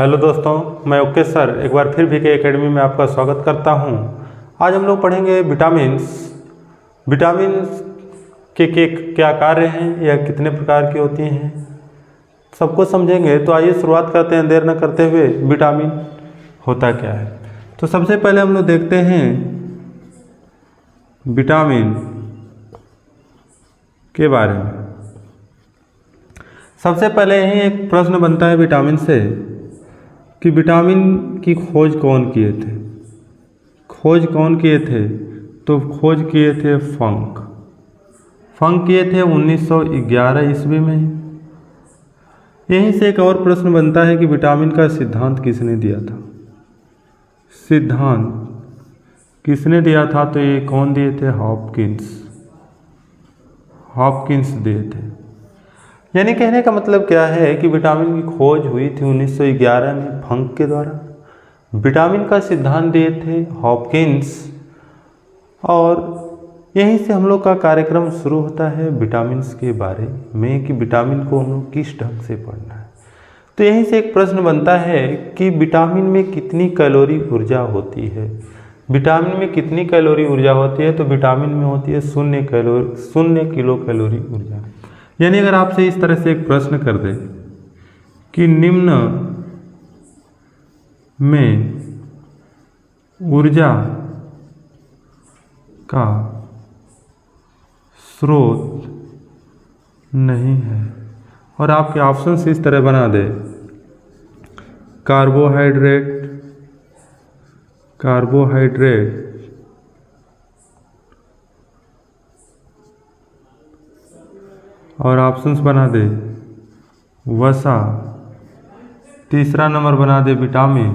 Hello दोस्तों, मैं okay sir एक बार फिर VK एकेडमी में आपका स्वागत करता हूं। आज हम लोग पढ़ेंगे विटामिन्स के क्या कार्य हैं या कितने प्रकार की होती हैं, सबको समझेंगे। तो आइए शुरुआत करते हैं देर न करते हुए। विटामिन होता क्या है, तो सबसे पहले हम लोग देखते हैं विटामिन के बारे में। सबसे पहले यही एक प्रश्न बनता है विटामिन से कि विटामिन की खोज कौन किए थे। तो खोज किए थे फंक किए थे 1911 ईस्वी में। यहीं से एक और प्रश्न बनता है कि विटामिन का सिद्धांत किसने दिया था। तो ये कौन दिए थे? हॉपकिंस दिए थे। यानी कहने का मतलब क्या है कि विटामिन की खोज हुई थी 1911 में फंक के द्वारा। विटामिन का सिद्धांत दिए थे हॉपकिंस, और यहीं से हम लोग का कार्यक्रम शुरू होता है विटामिन्स के बारे में कि विटामिन को हम लोग किस ढंग से पढ़ना है। तो यहीं से एक प्रश्न बनता है कि विटामिन में कितनी कैलोरी ऊर्जा होती है। विटामिन में कितनी कैलोरी ऊर्जा होती है? तो विटामिन में होती है 0 किलो कैलोरी ऊर्जा। यानी अगर आपसे इस तरह से एक प्रश्न कर दे कि निम्न में ऊर्जा का स्रोत नहीं है, और आपके ऑप्शन इस तरह बना दे कार्बोहाइड्रेट और ऑप्शंस बना दे वसा, तीसरा नंबर बना दे विटामिन,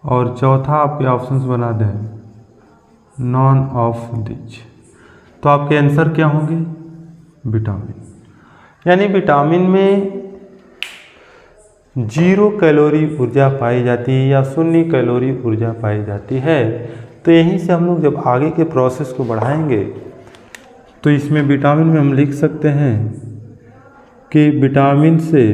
और चौथा आपके ऑप्शंस बना दे नॉन ऑफ दिच। तो आपके आंसर क्या होंगे? विटामिन। यानी विटामिन में 0 कैलोरी ऊर्जा पाई जाती है या 0 कैलोरी ऊर्जा पाई जाती है। तो यहीं से हम लोग जब आगे के प्रोसेस को बढ़ाएंगे तो इसमें विटामिन में हम लिख सकते हैं कि विटामिन से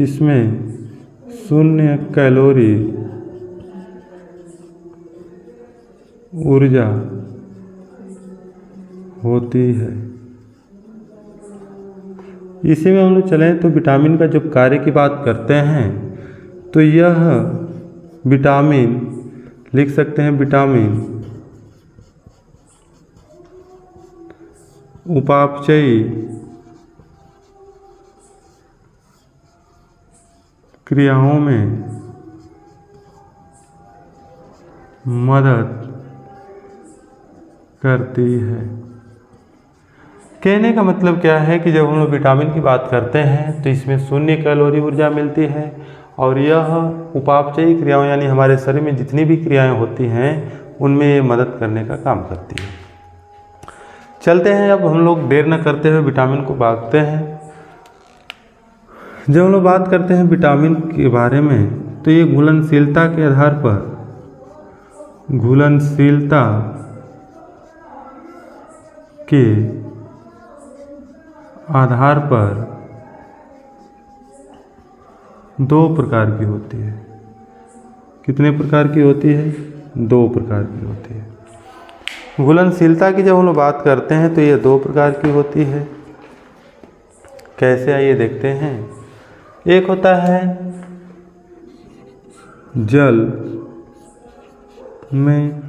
इसमें 0 कैलोरी ऊर्जा होती है। इसी में हम लोग चलें तो विटामिन का जब कार्य की बात करते हैं तो यह विटामिन लिख सकते हैं विटामिन उपापचयी क्रियाओं में मदद करती है। कहने का मतलब क्या है कि जब हम लोग विटामिन की बात करते हैं तो इसमें 0 कैलोरी ऊर्जा मिलती है, और यह उपापचयी क्रियाओं यानी हमारे शरीर में जितनी भी क्रियाएं होती हैं उनमें ये मदद करने का काम करती है। चलते हैं, अब हम लोग देर न करते हुए विटामिन को बांटते हैं। जब हम लोग बात करते हैं विटामिन के बारे में तो ये घुलनशीलता के आधार पर 2 प्रकार की होती है। कितने प्रकार की होती है? 2 प्रकार की होती है। घुलनशीलता की जब हम लोग बात करते हैं तो ये 2 प्रकार की होती है। कैसे, आइए देखते हैं। एक होता है जल में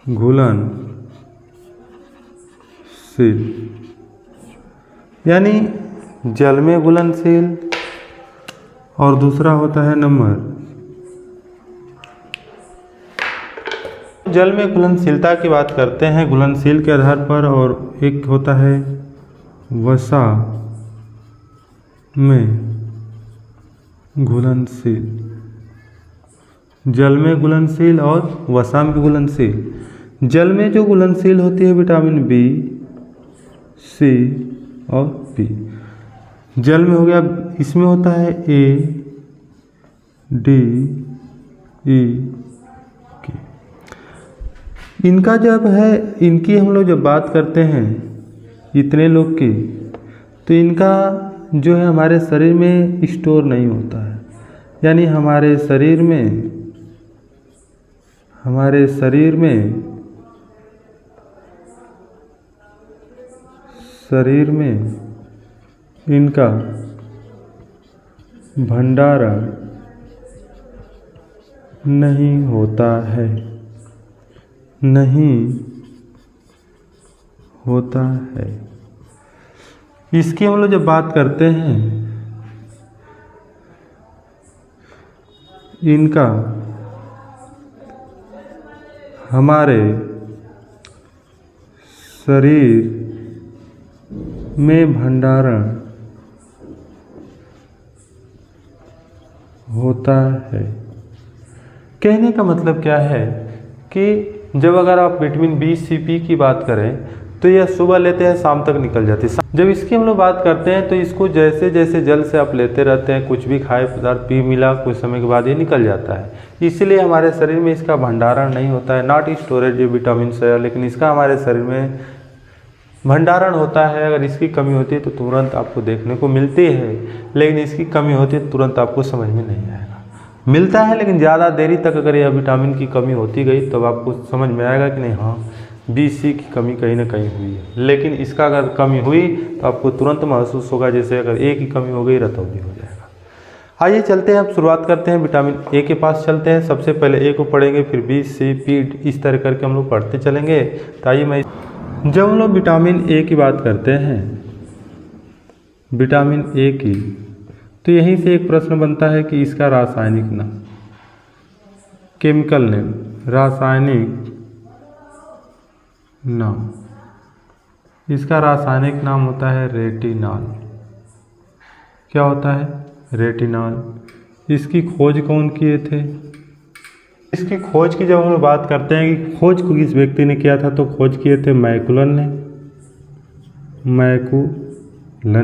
घुलनशील, यानी जल में घुलनशील, और दूसरा होता है नंबर जल में घुलनशीलता की बात करते हैं घुलनशील के आधार पर, और एक होता है वसा में घुलनशील। जल में घुलनशील और वसा में घुलनशील। जल में जो घुलनशील होती है विटामिन बी, सी और पी। जल में हो गया, इसमें होता है ए, डी, ई, के। इनका जब है, इनकी हम लोग जब बात करते हैं इतने लोग की, तो इनका जो है हमारे शरीर में स्टोर नहीं होता है। यानी हमारे शरीर में इनका भंडारण नहीं होता है, इसकी हम लोग जब बात करते हैं, इनका हमारे शरीर में भंडारण होता है। कहने का मतलब क्या है कि जब अगर आप विटामिन बी सी पी की बात करें तो यह सुबह लेते हैं शाम तक निकल जाती है। जब इसकी हम लोग बात करते हैं तो इसको जैसे जैसे जल से आप लेते रहते हैं, कुछ भी खाए पदार्थ पी मिला, कुछ समय के बाद ये निकल जाता है। इसीलिए हमारे शरीर में इसका भंडारण नहीं होता है, नॉट स्टोरेज विटामिन से, लेकिन इसका हमारे शरीर में भंडारण होता है। अगर इसकी कमी होती है तो तुरंत आपको देखने को मिलती है, लेकिन इसकी कमी होती है तो तुरंत आपको समझ में नहीं आएगा। मिलता है लेकिन ज़्यादा देरी तक अगर यह विटामिन की कमी होती गई तब आपको समझ में आएगा कि नहीं, हाँ बी सी की कमी कहीं ना कहीं हुई है। लेकिन इसका अगर कमी हुई तो आपको तुरंत महसूस होगा जैसे अगर ए की कमी हो गई, रतौंधी हो जाएगा। आइए चलते हैं, अब शुरुआत करते हैं विटामिन ए के पास चलते हैं। सबसे पहले ए को पढ़ेंगे, फिर बी सी पी, इस तरह करके हम लोग पढ़ते चलेंगे। तो आइए जब हम लोग विटामिन ए की बात करते हैं, विटामिन ए की, तो यहीं से एक प्रश्न बनता है कि इसका रासायनिक नाम, केमिकल नेम, रासायनिक नाम, इसका रासायनिक नाम होता है रेटिनॉल। क्या होता है? रेटिनॉल। इसकी खोज कौन किए थे? इसकी खोज की जब हम बात करते हैं कि खोज को किस व्यक्ति ने किया था, तो खोज किए थे मैकुलन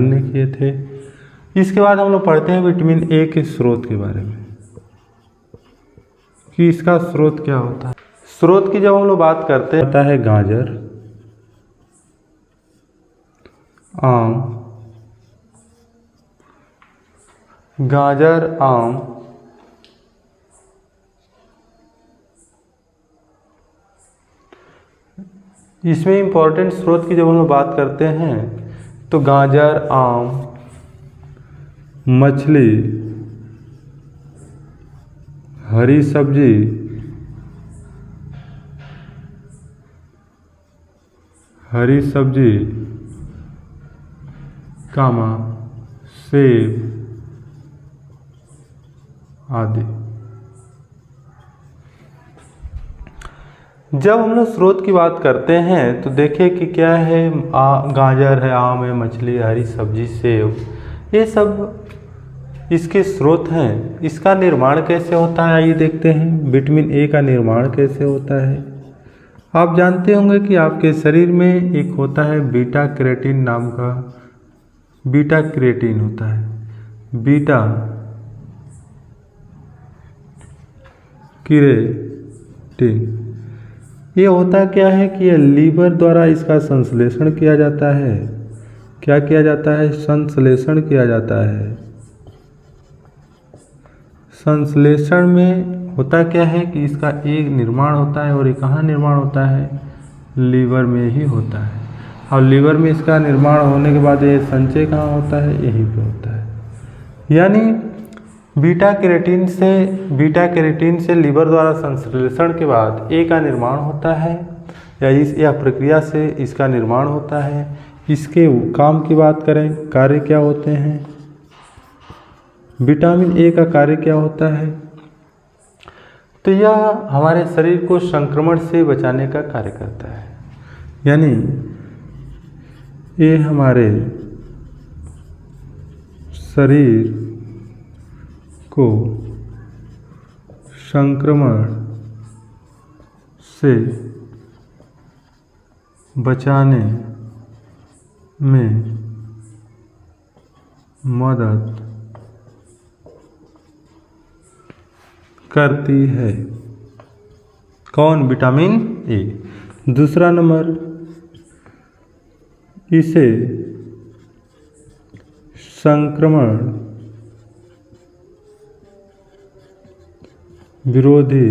ने किए थे। इसके बाद हम लोग पढ़ते हैं विटामिन ए के स्रोत के बारे में कि इसका स्रोत क्या होता है। स्रोत की जब हम लोग बात करते हैं, होता है गाजर, आम, इसमें इंपॉर्टेंट स्रोत की जब हम लोग बात करते हैं तो गाजर, आम, मछली, हरी सब्जी, सेब आदि। जब हम लोग स्रोत की बात करते हैं तो देखिए कि क्या है, गाजर है, आम है, मछली, हरी सब्जी, सेब, ये सब इसके स्रोत हैं। इसका निर्माण कैसे होता है आइए देखते हैं। विटामिन ए का निर्माण कैसे होता है। आप जानते होंगे कि आपके शरीर में एक होता है बीटा कैरोटीन नाम का, बीटा कैरोटीन होता है, बीटा कैरोटीन। ये होता क्या है कि यह लीवर द्वारा इसका संश्लेषण किया जाता है। क्या किया जाता है? संश्लेषण किया जाता है। संश्लेषण में होता क्या है कि इसका एक निर्माण होता है, और ये कहाँ निर्माण होता है? लीवर में ही होता है। और लीवर में इसका निर्माण होने के बाद ये संचय कहाँ होता है? यहीं पे होता है। यानी बीटा कैरोटीन से लीवर द्वारा संश्लेषण के बाद ए का निर्माण होता है, या प्रक्रिया से इसका निर्माण होता है। इसके काम की बात करें, कार्य क्या होते हैं? विटामिन ए का कार्य क्या होता है? तो यह हमारे शरीर को संक्रमण से बचाने का कार्य करता है। यानी ये हमारे शरीर को संक्रमण से बचाने में मदद करती है। कौन? Vitamin A. दूसरा नंबर, इसे संक्रमण विरोधी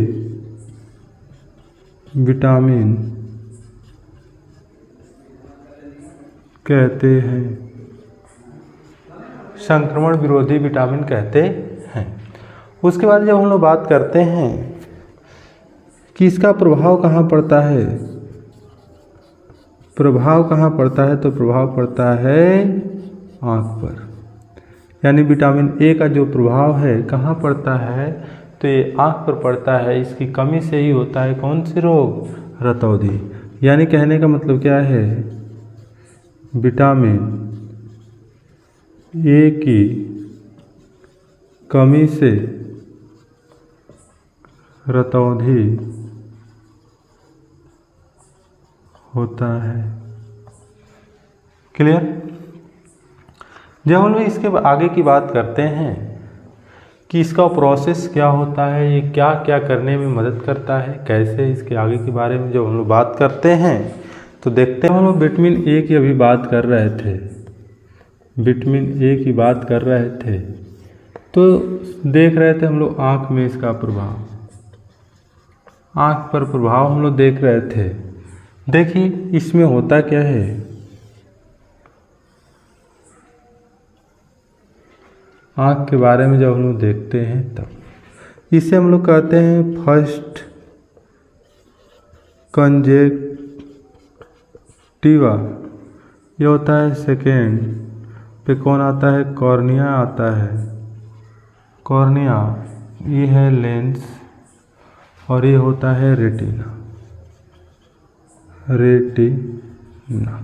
विटामिन कहते हैं। संक्रमण विरोधी विटामिन कहते हैं। उसके बाद जब हम लोग बात करते हैं कि इसका प्रभाव कहाँ पड़ता है, प्रभाव कहाँ पड़ता है, तो प्रभाव पड़ता है आँख पर। यानी विटामिन ए का जो प्रभाव है कहाँ पड़ता है, तो ये आँख पर पड़ता है। इसकी कमी से ही होता है कौन से रोग, रतौंधी। यानी कहने का मतलब क्या है, विटामिन ए की कमी से रतौंधी होता है। क्लियर। जब हम लोग इसके आगे की बात करते हैं कि इसका प्रोसेस क्या होता है, ये क्या क्या करने में मदद करता है, कैसे, इसके आगे के बारे में जब हम लोग बात करते हैं तो देखते हैं। हम लोग विटामिन ए की अभी बात कर रहे थे, विटामिन ए की बात कर रहे थे, तो देख रहे थे हम लोग आँख में इसका प्रभाव, आँख पर प्रभाव हम लोग देख रहे थे। देखिए इसमें होता क्या है, आँख के बारे में जब हम लोग देखते हैं तब इसे हम लोग कहते हैं फर्स्ट कंजेक्टिवा, ये होता है सेकेंड पे कौन आता है, कॉर्निया आता है। कॉर्निया ये है लेंस और ये होता है रेटिना, रेटिना।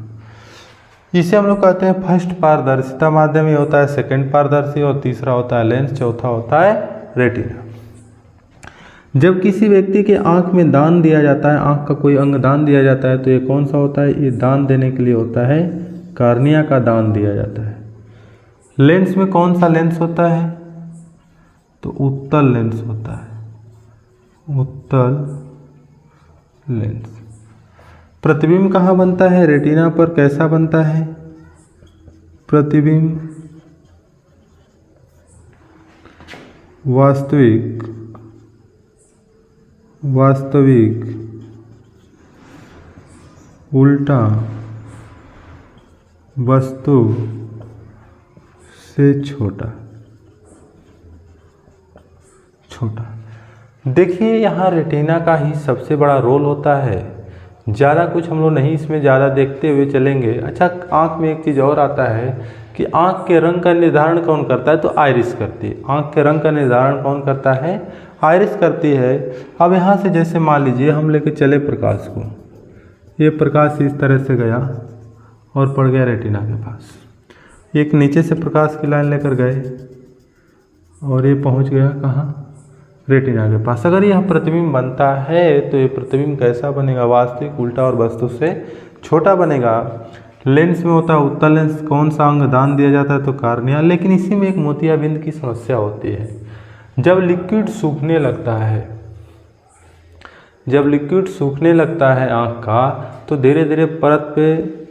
इसे हम लोग कहते हैं फर्स्ट पारदर्शिता माध्यम, ये होता है सेकंड पारदर्शी, और तीसरा होता है लेंस, चौथा होता है रेटिना। जब किसी व्यक्ति के आँख में दान दिया जाता है, आँख का कोई अंग दान दिया जाता है, तो ये कौन सा होता है, ये दान देने के लिए होता है, कार्निया का दान दिया जाता है। लेंस में कौन सा लेंस होता है, तो उत्तल लेंस होता है, उत्तल लेंस। प्रतिबिंब कहाँ बनता है, रेटिना पर कैसा बनता है, प्रतिबिंब वास्तविक उल्टा वस्तु से छोटा। देखिए यहाँ रेटिना का ही सबसे बड़ा रोल होता है। ज़्यादा कुछ हम लोग नहीं इसमें ज़्यादा देखते हुए चलेंगे। अच्छा, आँख में एक चीज़ और आता है कि आँख के रंग का निर्धारण कौन करता है, तो आइरिस करती है। आँख के रंग का निर्धारण कौन करता है, आइरिस करती है। अब यहाँ से जैसे मान लीजिए हम लेके चले प्रकाश को, ये प्रकाश इस तरह से गया और पड़ गया रेटिना के पास। एक नीचे से प्रकाश की लाइन लेकर गए और ये पहुँच गया कहाँ, रेटिना के पास। अगर यह प्रतिबिंब बनता है तो ये प्रतिबिंब कैसा बनेगा, वास्तविक उल्टा और वस्तु से छोटा बनेगा। लेंस में होता है उत्तल लेंस, कौन सा अंग दान दिया जाता है, तो कार्निया। लेकिन इसी में एक मोतियाबिंद की समस्या होती है। जब लिक्विड सूखने लगता है, जब लिक्विड सूखने लगता है आँख का, तो धीरे धीरे परत पे,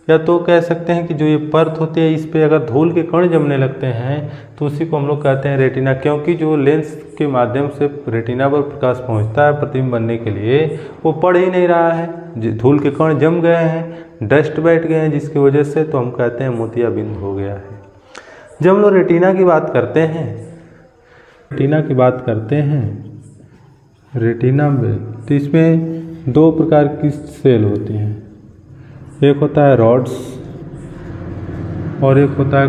या तो कह सकते हैं कि जो ये परत होती है इस पे अगर धूल के कण जमने लगते हैं तो उसी को हम लोग कहते हैं रेटिना। क्योंकि जो लेंस के माध्यम से रेटिना पर प्रकाश पहुंचता है प्रतिबिंब बनने के लिए, वो पड़ ही नहीं रहा है, धूल के कण जम गए हैं, डस्ट बैठ गए हैं, जिसकी वजह से तो हम कहते हैं मोतियाबिंद हो गया है। जब हम लोग रेटिना की बात करते हैं, रेटिना की बात करते हैं, रेटिना में तो इसमें दो प्रकार की सेल होती हैं। एक होता है रॉड्स और एक होता है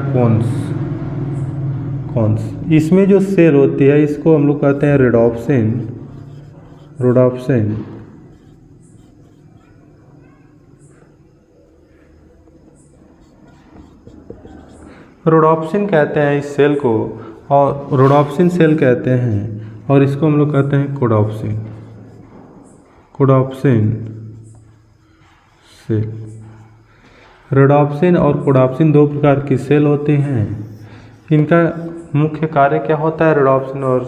कोन्स। इसमें जो सेल होती है इसको हम लोग कहते हैं रोडोप्सिन। रोडोप्सिन कहते हैं इस सेल को, और रोडोप्सिन सेल कहते हैं, और इसको हम लोग कहते हैं कोडोप्सिन सेल। रोडोप्सिन और कोडोप्सिन दो प्रकार की सेल होती हैं। इनका मुख्य कार्य क्या होता है, रोडोप्सिन और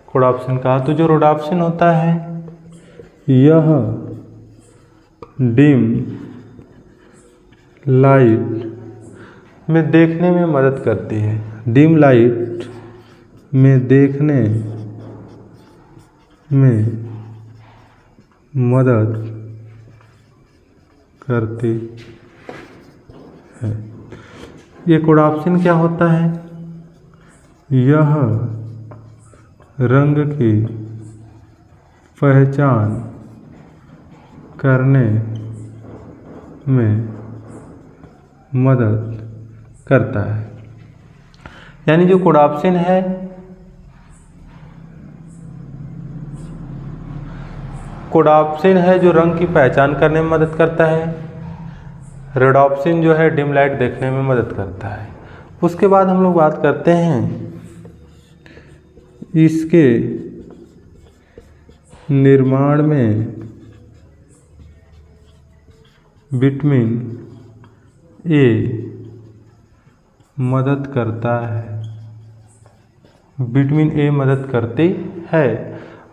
कोडोप्सिन का। तो जो रोडोप्सिन होता है यह डिम लाइट में देखने में मदद करती है। डिम लाइट में देखने में मदद करती है। ये कोडाप्सिन क्या होता है? यह रंग की पहचान करने में मदद करता है। यानी जो कोडाप्सिन है जो रंग की पहचान करने में मदद करता है। रेडोप्सिन जो है डिम लाइट देखने में मदद करता है। उसके बाद हम लोग बात करते हैं इसके निर्माण में विटामिन ए मदद करता है। विटामिन ए मदद करती है।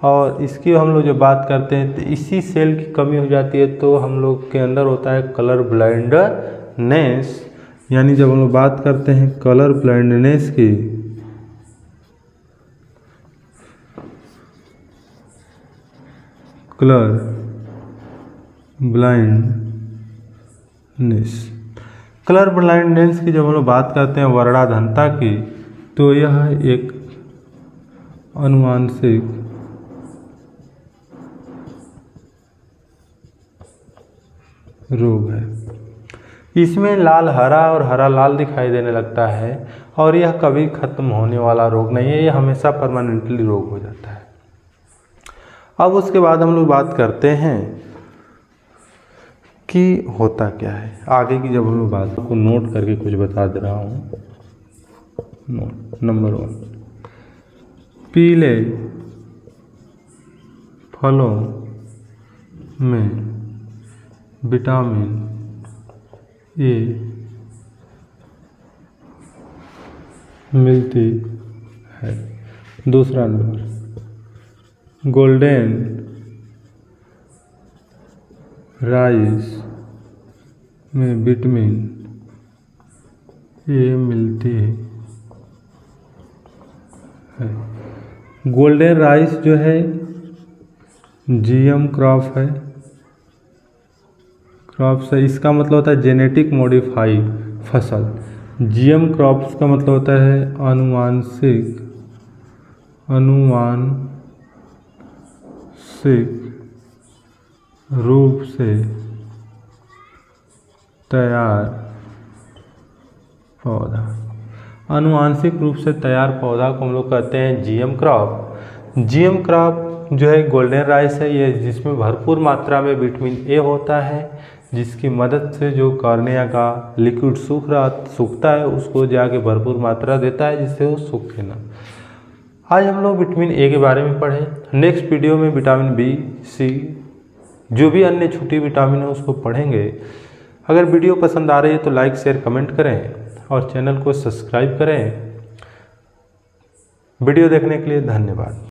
और इसकी हम लोग जब बात करते हैं तो इसी सेल की कमी हो जाती है तो हम लोग के अंदर होता है कलर ब्लाइंडनेस। यानी जब हम लोग बात करते हैं कलर ब्लाइंडनेस की, कलर ब्लाइंडनेस की जब हम लोग बात करते हैं वर्णाधनता की, तो यह एक आनुवंशिक रोग है। इसमें लाल हरा और हरा लाल दिखाई देने लगता है और यह कभी खत्म होने वाला रोग नहीं है, यह हमेशा परमानेंटली रोग हो जाता है। अब उसके बाद हम लोग बात करते हैं कि होता क्या है आगे की। जब हम लोग बात को नोट करके कुछ बता दे रहा हूँ। नोट नंबर 1, पीले फलों में विटामिन ए मिलती है। दूसरा नंबर, गोल्डन राइस में विटामिन ए मिलती है। गोल्डन राइस जो है जीएम क्रॉप है। क्रॉप्स है, इसका मतलब होता है जेनेटिक मॉडिफाइड फसल। जीएम क्रॉप्स का मतलब होता है आनुवांशिक रूप से तैयार पौधा। आनुवांशिक रूप से तैयार पौधा को हम लोग कहते हैं जीएम क्रॉप। जीएम क्रॉप जो है गोल्डन राइस है, ये जिसमें भरपूर मात्रा में विटामिन ए होता है, जिसकी मदद से जो कॉर्निया का लिक्विड सूखता है उसको जाके भरपूर मात्रा देता है, जिससे वो सूखे ना। आज हम लोग विटामिन ए के बारे में पढ़े। नेक्स्ट वीडियो में विटामिन बी, सी, जो भी अन्य छोटी विटामिन है उसको पढ़ेंगे। अगर वीडियो पसंद आ रही है तो लाइक शेयर कमेंट करें और चैनल को सब्सक्राइब करें। वीडियो देखने के लिए धन्यवाद।